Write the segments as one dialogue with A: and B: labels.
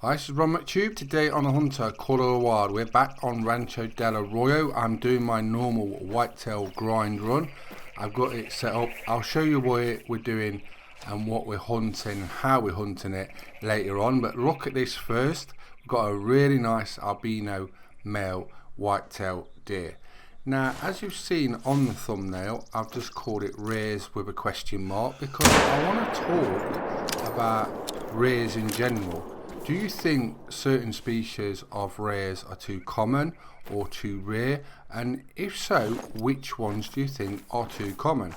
A: Hi, this is Ron McTube. Today on the Hunter Colorado Wild, we're back on Rancho del Arroyo. I'm doing my normal whitetail grind run. I've got it set up. I'll show you what we're doing and what we're hunting and how we're hunting it later on. But look at this first. We've got a really nice albino male whitetail deer. Now, as you've seen on the thumbnail, I've just called it rears with a question mark because I want to talk about rears in general. Do you think certain species of rears are too common or too rare? And if so, which ones do you think are too common?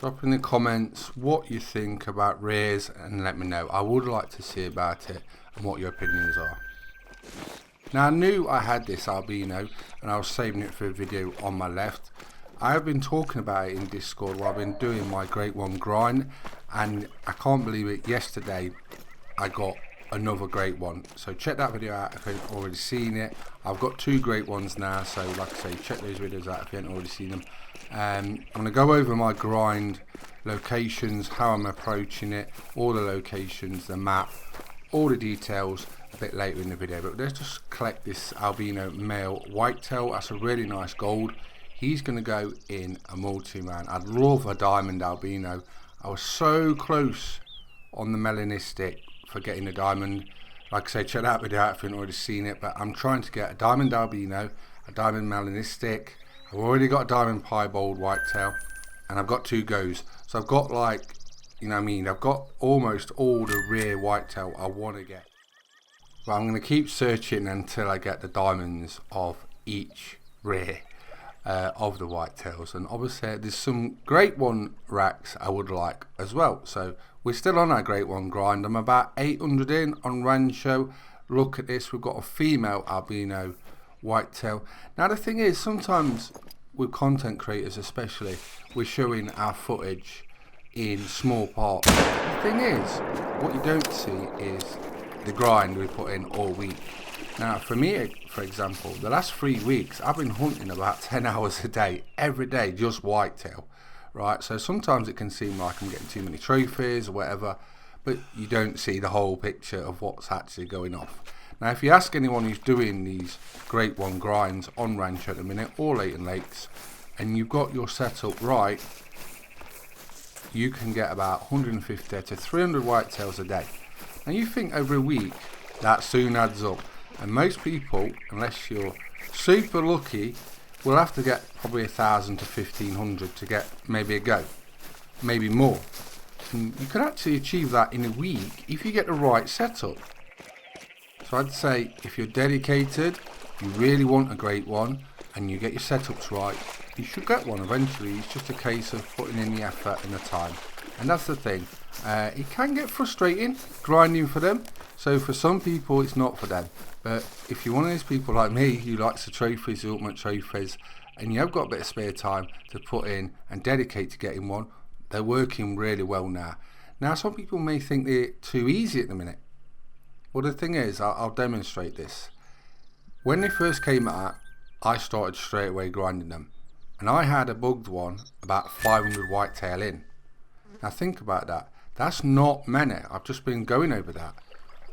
A: Drop in the comments what you think about rears and let me know. I would like to see about it and what your opinions are. Now, I knew I had this albino and I was saving it for a video on my left. I have been talking about it in Discord while I've been doing my Great One grind, and I can't believe it, yesterday I got another great one. So check that video out if you haven't already seen it. I've got two great ones now, so like I say, check those videos out if you haven't already seen them. I'm going to go over my grind locations, how I'm approaching it, all the locations, the map, all the details a bit later in the video. But let's just collect this albino male whitetail. That's a really nice gold. He's going to go in a multi-man. I'd love a diamond albino. I was so close on the melanistic for getting a diamond. Like I say, check that video out if you haven't already seen it. But I'm trying to get a diamond albino, a diamond melanistic. I've already got a diamond piebald whitetail, and I've got two goes. So I've got, like, you know what I mean, I've got almost all the rare whitetail I want to get. But I'm going to keep searching until I get the diamonds of each rare of the whitetails. And obviously there's some Great One racks I would like as well. So we're still on our Great One grind. I'm about 800 in on Rancho. Look at this, we've got a female albino whitetail. Now the thing is, sometimes with content creators especially, we're showing our footage in small parts. The thing is, what you don't see is the grind we put in all week. Now for me, for example, the last 3 weeks I've been hunting about 10 hours a day, every day, just whitetail, right? So sometimes it can seem like I'm getting too many trophies or whatever, but you don't see the whole picture of what's actually going off. Now if you ask anyone who's doing these Great One grinds on Rancho at the minute, or Leighton Lakes, and you've got your setup right, you can get about 150 to 300 whitetails a day. Now you think over a week that soon adds up, and most people, unless you're super lucky, will have to get probably 1,000 to 1,500 to get maybe a go, maybe more. And you can actually achieve that in a week if you get the right setup. So I'd say if you're dedicated, you really want a great one, and you get your setups right, you should get one eventually. It's just a case of putting in the effort and the time. And that's the thing. It can get frustrating grinding for them. So for some people it's not for them. But if you're one of those people like me who likes the trophies, the ultimate trophies, and you have got a bit of spare time to put in and dedicate to getting one, they're working really well now. Now some people may think they're too easy at the minute. Well, the thing is, I'll demonstrate this. When they first came out, I started straight away grinding them, and I had a bugged one about 500 whitetail in. Now think about that. That's not many. I've just been going over that.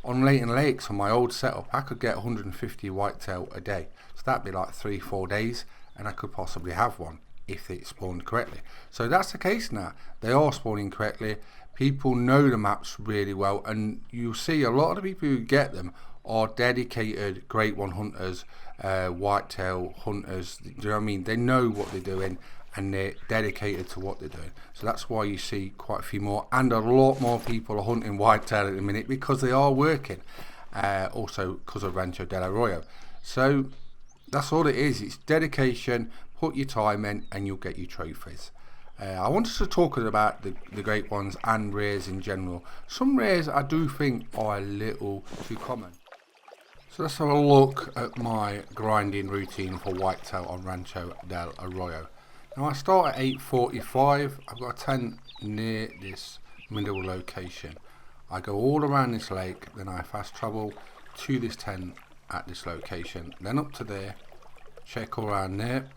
A: On Leighton Lakes, on my old setup, I could get 150 whitetail a day. So that'd be like 3-4 days, and I could possibly have one if it spawned correctly. So that's the case now. They are spawning correctly. People know the maps really well, and you'll see a lot of the people who get them are dedicated Great One hunters, whitetail hunters. Do you know what I mean? They know what they're doing, and they're dedicated to what they're doing. So that's why you see quite a few more, and a lot more people are hunting whitetail at the minute because they are working, also because of Rancho del Arroyo. So that's all it is. It's dedication. Put your time in and you'll get your trophies. I wanted to talk about the great ones and rares in general. Some rares I do think are a little too common. So let's have a look at my grinding routine for whitetail on Rancho del Arroyo. Now I start at 8:45. I've got a tent near this middle location. I go all around this lake, then I fast travel to this tent at this location, then up to there, check all around there,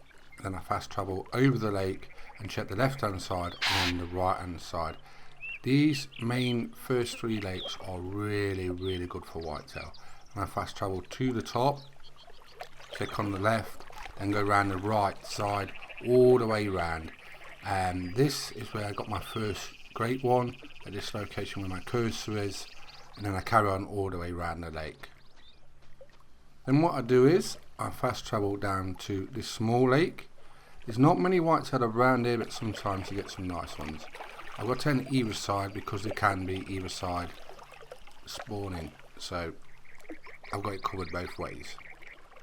A: then I fast travel over the lake and check the left hand side and the right hand side. These main first three lakes are really good for whitetail. and I fast travel to the top, click on the left, and go around the right side all the way around. This is where I got my first great one, at this location where my cursor is, and then I carry on all the way around the lake. Then what I do is I fast travel down to this small lake. There's not many whitetail around here, but sometimes you get some nice ones. I've got to turn either side because they can be either side spawning, so I've got it covered both ways.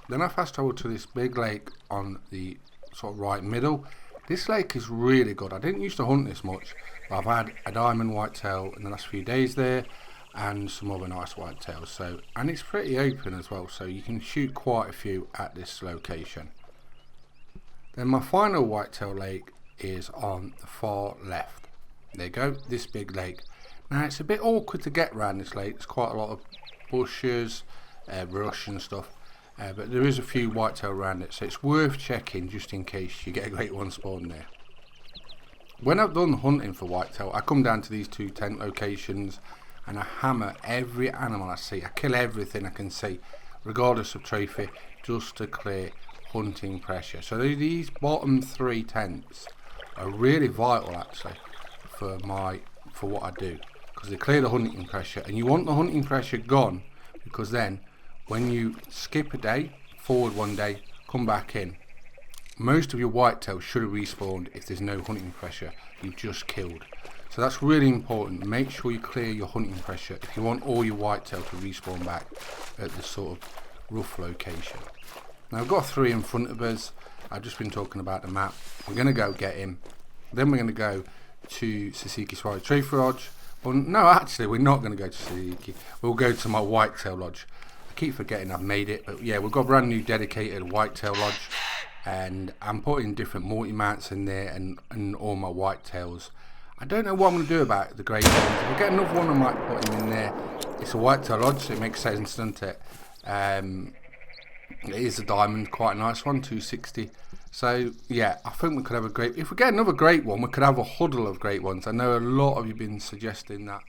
A: Then I fast travel to this big lake on the sort of right middle. This lake is really good. I didn't used to hunt this much, but I've had a diamond whitetail in the last few days there, and some other nice whitetails. So, and it's pretty open as well, so you can shoot quite a few at this location. Then my final whitetail lake is on the far left. There you go, this big lake. Now it's a bit awkward to get around this lake. There's quite a lot of bushes, brush and stuff, but there is a few whitetail around it, so it's worth checking just in case you get a great one spawned there. When I've done hunting for whitetail, I come down to these two tent locations and I hammer every animal I see. I kill everything I can see, regardless of trophy, just to clear hunting pressure. So these bottom three tents are really vital actually for what I do, because they clear the hunting pressure, and you want the hunting pressure gone, because then when you skip a day, forward one day, come back in, most of your whitetail should have respawned if there's no hunting pressure you've just killed. So that's really important. Make sure you clear your hunting pressure if you want all your whitetail to respawn back at this sort of rough location. Now I've got three in front of us. I've just been talking about the map. We're going to go get him. Then we're going to go to Sasiki Swari Trophy Lodge. Well, no, actually, we're not going to go to Sasiki. We'll go to my whitetail lodge. I keep forgetting I've made it, but yeah, we've got a brand new dedicated whitetail lodge, and I'm putting different multi-mounts in there and all my whitetails. I don't know what I'm going to do about the grey ones. If I get another one, I might put him in there. It's a whitetail lodge, so it makes sense, doesn't it? It is a diamond, quite a nice one, 260. So yeah, I think we could have a great, if we get another great one, we could have a huddle of great ones. I know a lot of you have been suggesting that.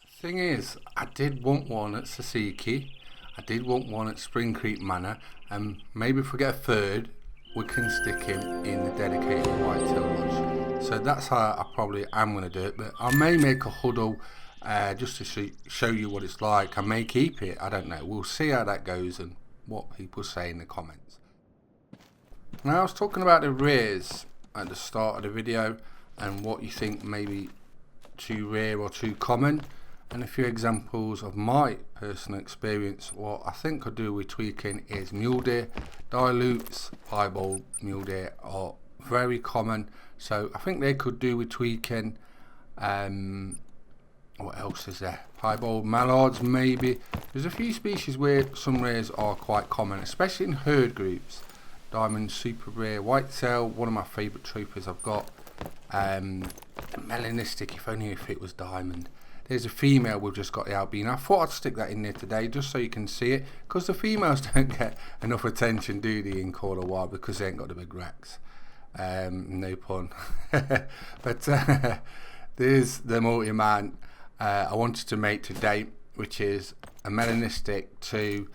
A: The thing is, I did want one at Sasiki, I did want one at Spring Creek Manor, and maybe if we get a third, we can stick him in the dedicated whitetail lodge. So that's how I probably am going to do it, but I may make a huddle just to show you what it's like. I may keep it, I don't know, we'll see how that goes and what people say in the comments. Now I was talking about the rears at the start of the video and what you think maybe too rare or too common, and a few examples of my personal experience. What I think could do with tweaking is mule deer. Dilutes, piebald mule deer are very common, so I think they could do with tweaking. What else is there? Piebald mallards maybe. There's a few species where some rares are quite common, especially in herd groups. Diamond, super rare, whitetail, one of my favourite trophies I've got. Melanistic, if only if it was diamond. There's a female we've just got, the albino. I thought I'd stick that in there today just so you can see it, because the females don't get enough attention, do they, in Call of Wild, because they ain't got the big racks. No pun. But there's the multi-man I wanted to make today, which is a melanistic 2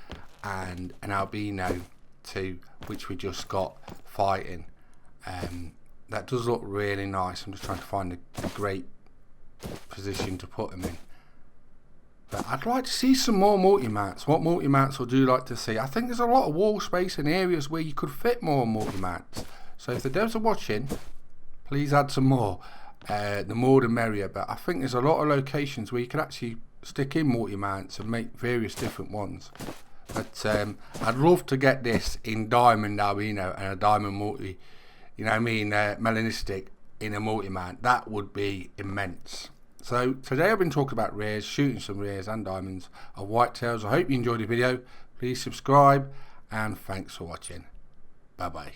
A: and an albino 2, which we just got fighting. That does look really nice. I'm just trying to find a great position to put them in. But I'd like to see some more multi-mounts. What multi-mounts would you like to see? I think there's a lot of wall space in areas where you could fit more multi-mounts. So if the devs are watching, please add some more. The more the merrier. But I think there's a lot of locations where you could actually stick in multi-mounts and make various different ones. But I'd love to get this in diamond albino and a diamond multi, you know what I mean, melanistic in a multi-mount. That would be immense. So today I've been talking about rares, shooting some rares and diamonds of whitetails. I hope you enjoyed the video. Please subscribe and thanks for watching. Bye bye.